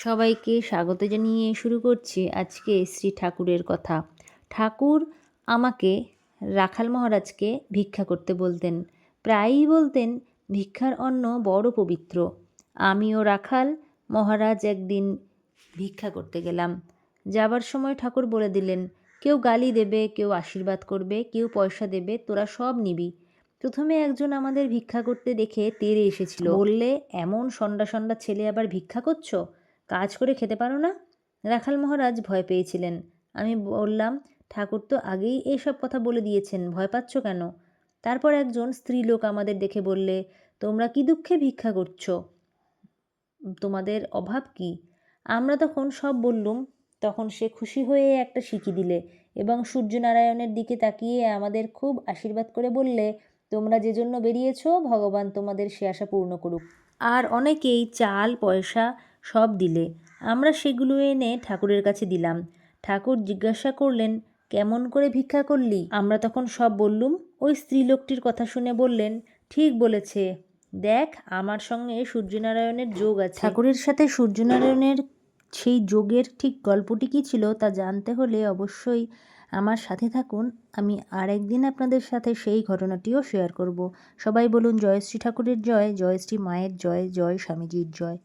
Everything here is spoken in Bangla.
সবাইকে স্বাগত জানিয়ে শুরু করছি আজকে শ্রী ঠাকুরের কথা। ঠাকুর আমাকে রাখাল মহারাজকে ভিক্ষা করতে বলতেন। প্রায়ই বলতেন ভিক্ষার অন্ন বড় পবিত্র। আমিও রাখাল, মহারাজ একদিন ভিক্ষা করতে গেলাম। যাবার সময় ঠাকুর বলে দিলেন, কেউ গালি দেবে, কেউ আশীর্বাদ করবে, কেউ পয়সা দেবে, তোরা সব নিবি। প্রথমে একজন আমাদের ভিক্ষা করতে দেখে তেড়ে এসেছিল, বললে, এমন সন্ডা সন্ডা ছেলে আবার ভিক্ষা করছো, কাজ করে খেতে পারো না? রাখাল মহারাজ ভয় পেয়েছিলেন। আমি বললাম, ঠাকুর তো আগেই এইসব কথা বলে দিয়েছেন, ভয় পাচ্ছ কেন? তারপর একজন স্ত্রীলোক আমাদের দেখে বললে, তোমরা কি দুঃখে ভিক্ষা করছো, তোমাদের অভাব কি? আমরা তখন সব বললুম। তখন সে খুশি হয়ে একটা সিকি দিলে এবং সূর্যনারায়ণের দিকে তাকিয়ে আমাদের খুব আশীর্বাদ করে বললে, তোমরা যে জন্য বেরিয়েছ, ভগবান তোমাদের সে আশা পূর্ণ করুক। আর অনেকেই চাল পয়সা সব দিলে। আমরা সেগুলো এনে ঠাকুরের কাছে দিলাম। ঠাকুর জিজ্ঞাসা করলেন, কেমন করে ভিক্ষা করলি? আমরা তখন সব বললুম। ওই স্ত্রীলোকটির কথা শুনে বললেন, ঠিক বলেছে, দেখ আমার সঙ্গে সূর্যনারায়ণের যোগ আছে। ঠাকুরের সাথে সূর্যনারায়ণের সেই যোগের ঠিক গল্পটি কী ছিল তা জানতে হলে অবশ্যই আমার সাথে থাকুন। আমি আরেকদিন আপনাদের সাথে সেই ঘটনাটিও শেয়ার করব। সবাই বলুন, জয় শ্রী ঠাকুরের জয়, জয় শ্রী মায়ের জয়, জয় স্বামীজির জয়।